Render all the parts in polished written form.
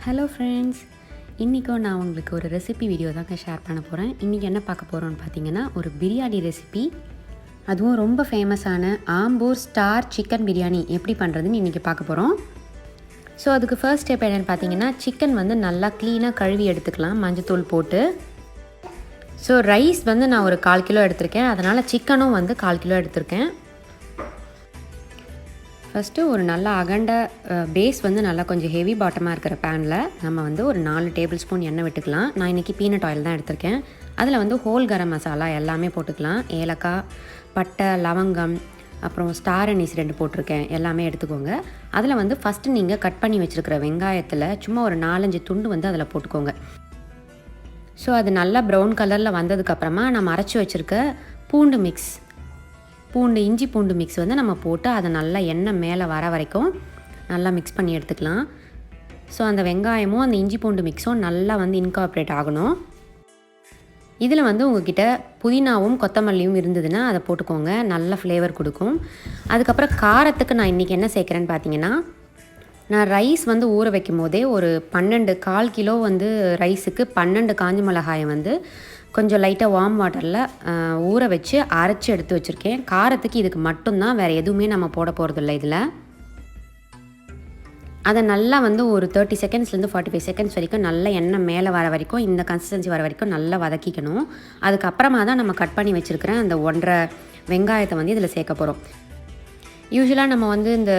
Hello friends, இன்றைக்கும் நான் உங்களுக்கு ஒரு ரெசிபி வீடியோ தாங்க ஷேர் பண்ண போகிறேன். இன்றைக்கி என்ன பார்க்க போகிறோன்னு பார்த்தீங்கன்னா, ஒரு பிரியாணி ரெசிபி. அதுவும் ரொம்ப ஃபேமஸான ஆம்பூர் ஸ்டார் சிக்கன் பிரியாணி எப்படி பண்ணுறதுன்னு இன்றைக்கி பார்க்க போகிறோம். ஸோ அதுக்கு ஃபர்ஸ்ட் ஸ்டெப் என்னென்னு பார்த்தீங்கன்னா, சிக்கன் வந்து நல்லா க்ளீனாக கழுவி எடுத்துக்கலாம் மஞ்சத்தூள் போட்டு. ஸோ ரைஸ் வந்து நான் ஒரு 1/4 கிலோ எடுத்திருக்கேன், அதனால் சிக்கனும் வந்து 1/4 கிலோ எடுத்திருக்கேன். ஃபஸ்ட்டு ஒரு நல்ல அகண்ட பேஸ் வந்து நல்லா கொஞ்சம் ஹெவி பாட்டமாக இருக்கிற பேனில் நம்ம வந்து ஒரு 4 டேபிள் ஸ்பூன் எண்ணெய் விட்டுக்கலாம். நான் இன்றைக்கி பீனட் ஆயில் தான் எடுத்திருக்கேன். அதில் வந்து ஹோல் கரம் மசாலா எல்லாமே போட்டுக்கலாம். ஏலக்காய், பட்டை, லவங்கம், அப்புறம் ஸ்டார் அனீஸ் 2 போட்டிருக்கேன். எல்லாமே எடுத்துக்கோங்க. அதில் வந்து ஃபஸ்ட்டு நீங்கள் கட் பண்ணி வச்சுருக்கிற வெங்காயத்தில் சும்மா ஒரு 4-5 துண்டு வந்து அதில் போட்டுக்கோங்க. ஸோ அது நல்லா ப்ரௌன் கலரில் வந்ததுக்கப்புறமா நம்ம அரைச்சி வச்சுருக்க இஞ்சி பூண்டு மிக்ஸ் வந்து நம்ம போட்டு அதை நல்லா எண்ணெய் மேலே வர வரைக்கும் நல்லா மிக்ஸ் பண்ணி எடுத்துக்கலாம். ஸோ அந்த வெங்காயமும் அந்த இஞ்சி பூண்டு மிக்ஸும் நல்லா வந்து இன்கார்ப்ரேட் ஆகணும். இதில் வந்து உங்ககிட்ட புதினாவும் கொத்தமல்லியும் இருந்ததுன்னா அதை போட்டுக்கோங்க, நல்ல ஃப்ளேவர் கொடுக்கும். அதுக்கப்புறம் காரத்துக்கு நான் இன்றைக்கி என்ன சேர்க்குறேன்னு பார்த்தீங்கன்னா, நான் ரைஸ் வந்து ஊற வைக்கும் போதே ஒரு 1/4 கிலோ வந்து ரைஸுக்கு 12 காஞ்ச மிளகாயை வந்து கொஞ்சம் லைட்டாக வார்ம் வாட்டரில் ஊற வச்சு அரைச்சி எடுத்து வச்சுருக்கேன். காரத்துக்கு இதுக்கு மட்டும்தான், வேறு எதுவுமே நம்ம போட போகிறதில்ல. இதில் அதை நல்லா வந்து ஒரு 30 செகண்ட்ஸ்லேருந்து 45 செகண்ட்ஸ் வரைக்கும் நல்லா எண்ணெய் மேலே வர வரைக்கும், இந்த கன்சிஸ்டன்சி வர வரைக்கும் நல்லா வதக்கிக்கணும். அதுக்கப்புறமா தான் நம்ம கட் பண்ணி வச்சுருக்கிறேன் அந்த 1.5 வெங்காயத்தை வந்து இதில் சேர்க்க போகிறோம். யூஸ்வலாக நம்ம வந்து இந்த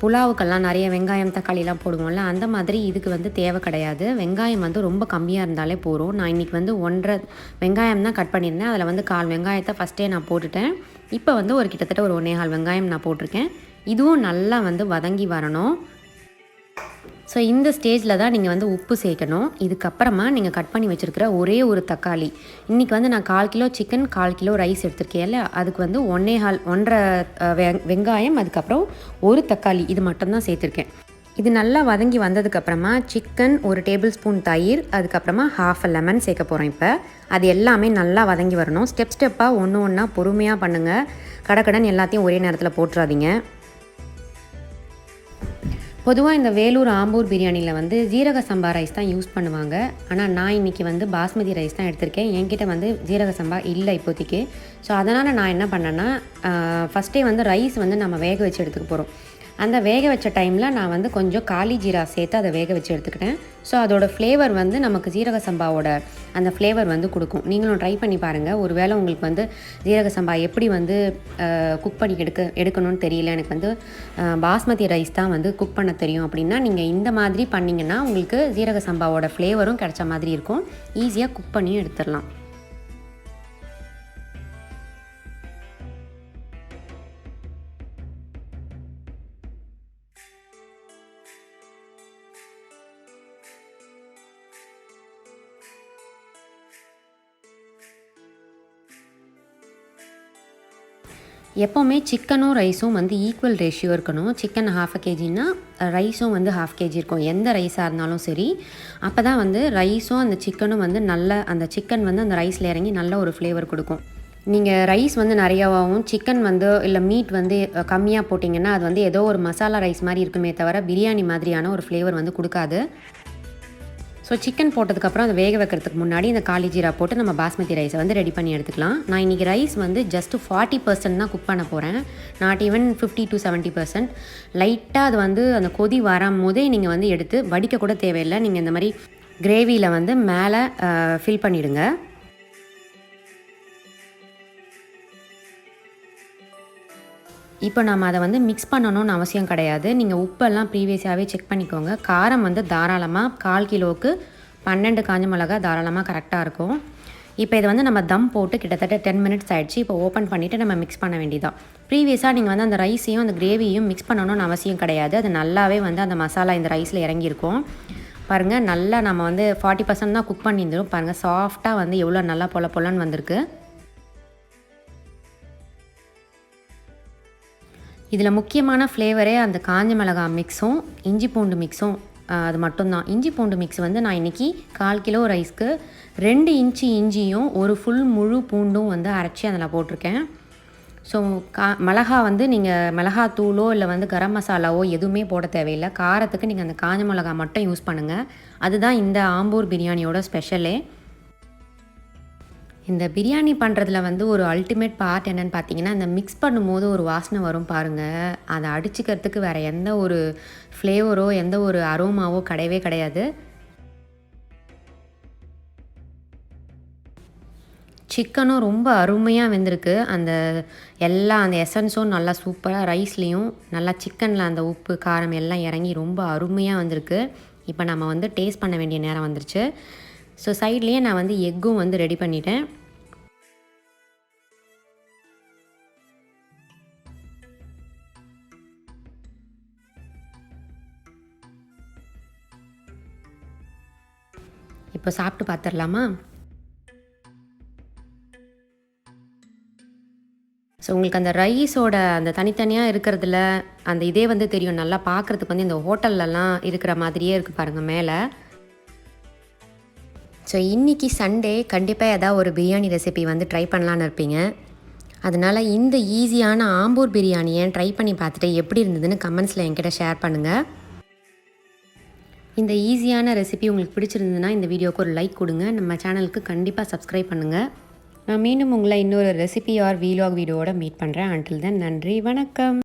புலாவுக்கெல்லாம் நிறைய வெங்காயம் தக்காளிலாம் போடுவோம்ல, அந்த மாதிரி இதுக்கு வந்து தேவை கிடையாது. வெங்காயம் வந்து ரொம்ப கம்மியாக இருந்தாலே போதும். நான் இன்றைக்கி வந்து 1.5 வெங்காயம் தான் கட் பண்ணியிருந்தேன். அதில் வந்து 1/4 வெங்காயத்தை ஃபஸ்ட்டே நான் போட்டுட்டேன். இப்போ வந்து கிட்டத்தட்ட ஒரு 1.25 வெங்காயம் நான் போட்டிருக்கேன். இதுவும் நல்லா வந்து வதங்கி வரணும். ஸோ இந்த ஸ்டேஜில் தான் நீங்கள் வந்து உப்பு சேர்க்கணும். இதுக்கப்புறமா நீங்கள் கட் பண்ணி வச்சுருக்கிற ஒரே ஒரு தக்காளி, இன்றைக்கி வந்து நான் 1/4 கிலோ சிக்கன் 1/4 கிலோ ரைஸ் எடுத்திருக்கேன் இல்லை, அதுக்கு வந்து 1.5 வெங்காயம், அதுக்கப்புறம் ஒரு தக்காளி, இது மட்டும்தான் சேர்த்துருக்கேன். இது நல்லா வதங்கி வந்ததுக்கப்புறமா சிக்கன், 1 டேபிள் ஸ்பூன் தயிர், அதுக்கப்புறமா 1/2 லெமன் சேர்க்க போகிறேன். இப்போ அது எல்லாமே நல்லா வதங்கி வரணும். ஸ்டெப்பாக ஒன்று ஒன்றா பொறுமையாக பண்ணுங்கள். கடக்கடன் எல்லாத்தையும் ஒரே நேரத்தில் போட்டுறாதீங்க. பொதுவாக இந்த வேலூர் ஆம்பூர் பிரியாணியில் வந்து ஜீரக சம்பா ரைஸ் தான் யூஸ் பண்ணுவாங்க. ஆனால் நான் இன்றைக்கி வந்து பாஸ்மதி ரைஸ் தான் எடுத்திருக்கேன். என்கிட்ட வந்து ஜீரக சம்பா இல்லை இப்போதைக்கு. ஸோ அதனால் நான் என்ன பண்ணேன்னா, ஃபஸ்ட்டே வந்து ரைஸ் வந்து நம்ம வேக வச்சு எடுத்துக்க போகிறோம். அந்த வேக வச்ச டைமில் நான் வந்து கொஞ்சம் காலி ஜீரா சேர்த்து அதை வேக வச்சு எடுத்துக்கிட்டேன். ஸோ அதோடய ஃப்ளேவர் வந்து நமக்கு ஜீரக சம்பாவோட அந்த ஃப்ளேவர் வந்து கொடுக்கும். நீங்களும் ட்ரை பண்ணி பாருங்கள். ஒரு வேளை உங்களுக்கு வந்து ஜீரக சம்பா எப்படி வந்து குக் பண்ணி எடுக்கணும்னு தெரியல, எனக்கு வந்து பாஸ்மதி ரைஸ் தான் வந்து குக் பண்ண தெரியும் அப்படின்னா, நீங்கள் இந்த மாதிரி பண்ணிங்கன்னா உங்களுக்கு ஜீரக சம்பாவோட ஃப்ளேவரும் கிடைச்ச மாதிரி இருக்கும். ஈஸியாக குக் பண்ணியும் எடுத்துடலாம். எப்போவுமே சிக்கனும் ரைஸும் வந்து ஈக்குவல் ரேஷியோ இருக்கணும். சிக்கன் 1/2 kgனா ரைஸும் வந்து 1/2 kg இருக்கும், எந்த ரைஸாக இருந்தாலும் சரி. அப்போ தான் வந்து ரைஸும் அந்த சிக்கனும் வந்து நல்ல அந்த சிக்கன் வந்து அந்த ரைஸில் இறங்கி நல்ல ஒரு ஃப்ளேவர் கொடுக்கும். நீங்கள் ரைஸ் வந்து நிறையாவும் சிக்கன் வந்து இல்லை மீட் வந்து கம்மியாக போட்டிங்கன்னா அது வந்து ஏதோ ஒரு மசாலா ரைஸ் மாதிரி இருக்குமே தவிர பிரியாணி மாதிரியான ஒரு ஃப்ளேவர் வந்து கொடுக்காது. ஸோ சிக்கன் போட்டதுக்கப்புறம் அதை வேக வைக்கிறதுக்கு முன்னாடி இந்த காலி ஜீரா போட்டு நம்ம பாஸ்மதி ரைஸை வந்து ரெடி பண்ணி எடுத்துக்கலாம். நான் இன்றைக்கி ரைஸ் வந்து ஜஸ்ட்டு 40% தான் குக் பண்ண போகிறேன், நாட் ஈவன் 50 to 70%. லைட்டாக அது வந்து அந்த கொதி வரும் போதே நீங்கள் வந்து எடுத்து வடிக்க கூட தேவையில்லை. நீங்கள் இந்த மாதிரி கிரேவியில் வந்து மேலே ஃபில் பண்ணிவிடுங்க. இப்போ நம்ம அதை வந்து மிக்ஸ் பண்ணணும்னு அவசியம் கிடையாது. நீங்கள் உப்பெல்லாம் ப்ரீவியஸாகவே செக் பண்ணிக்கோங்க. காரம் வந்து தாராளமாக 1/4 கிலோவுக்கு 12 காஞ்ச மிளகா தாராளமாக கரெக்டாக இருக்கும். இப்போ இதை வந்து நம்ம தம் போட்டு கிட்டத்தட்ட 10 மினிட்ஸ் ஆகிடுச்சு. இப்போ ஓப்பன் பண்ணிவிட்டு நம்ம மிக்ஸ் பண்ண வேண்டியதான். ப்ரீவியஸாக நீங்கள் வந்து அந்த ரைஸையும் அந்த கிரேவியும் மிக்ஸ் பண்ணணும்னு அவசியம் கிடையாது. அது நல்லாவே வந்து அந்த மசாலா இந்த ரைஸில் இறங்கியிருக்கும். பாருங்கள், நல்லா நம்ம வந்து 40% தான் குக் பண்ணியிருந்தோம். பாருங்கள், சாஃப்டாக வந்து எவ்வளோ நல்லா பொலன்னு வந்திருக்கு. இதில் முக்கியமான ஃப்ளேவரே அந்த காஞ்ச மிளகாய் மிக்ஸும் இஞ்சி பூண்டு மிக்ஸும், அது மட்டும்தான். இஞ்சி பூண்டு மிக்ஸ் வந்து நான் இன்றைக்கி 1/4 கிலோ ரைஸ்க்கு 2 இன்ச்சு இஞ்சியும் 1 ஃபுல் முழு பூண்டும் வந்து அரைச்சி அதில் போட்டிருக்கேன். ஸோ மிளகா வந்து நீங்கள் மிளகாத்தூளோ இல்லை வந்து கரம் மசாலாவோ எதுவுமே போட தேவையில்லை. காரத்துக்கு நீங்கள் அந்த காஞ்ச மிளகா மட்டும் யூஸ் பண்ணுங்கள். அதுதான் இந்த ஆம்பூர் பிரியாணியோட ஸ்பெஷலே. இந்த பிரியாணி பண்ணுறதுல வந்து ஒரு அல்டிமேட் பார்ட் என்னென்னு பார்த்தீங்கன்னா, இந்த மிக்ஸ் பண்ணும்போது ஒரு வாசனை வரும் பாருங்கள். அதை அடிச்சுக்கிறதுக்கு வேறு எந்த ஒரு ஃப்ளேவரோ எந்த ஒரு அரோமாவோ கிடையவே கிடையாது. சிக்கனும் ரொம்ப அருமையாக வெந்திருக்கு. அந்த எசன்ஸும் நல்லா சூப்பராக ரைஸ்லேயும் நல்லா சிக்கனில் அந்த உப்பு காரம் எல்லாம் இறங்கி ரொம்ப அருமையாக வந்திருக்கு. இப்போ நம்ம வந்து டேஸ்ட் பண்ண வேண்டிய நேரம் வந்துருச்சு. ஸோ சைட்லேயே நான் வந்து எக்கும் வந்து ரெடி பண்ணிட்டேன். இப்போ சாப்பிட்டு பார்த்துடலாமா? ஸோ உங்களுக்கு அந்த ரைஸோட அந்த தனித்தனியாக இருக்கிறதுல அந்த இதே வந்து தெரியும். நல்லா பார்க்குறதுக்கு வந்து இந்த ஹோட்டல்லலாம் இருக்கிற மாதிரியே இருக்குது பாருங்கள் மேலே. ஸோ இன்றைக்கி சண்டே கண்டிப்பாக ஏதாவது ஒரு பிரியாணி ரெசிபி வந்து ட்ரை பண்ணலான்னு இருப்பீங்க. அதனால் இந்த ஈஸியான ஆம்பூர் பிரியாணியை ட்ரை பண்ணி பார்த்துட்டு எப்படி இருந்ததுன்னு கமெண்ட்ஸில் என்கிட்ட ஷேர் பண்ணுங்கள். இந்த ஈஸியான ரெசிபி உங்களுக்கு பிடிச்சிருந்ததுன்னா இந்த வீடியோவுக்கு ஒரு லைக் கொடுங்க. நம்ம சேனலுக்கு கண்டிப்பாக சப்ஸ்கிரைப் பண்ணுங்கள். நான் மீண்டும் உங்களை இன்னொரு ரெசிபி ஆர் வீலாக் வீடியோவோட மீட் பண்ணுறேன். அன்டில் தென் நன்றி, வணக்கம்.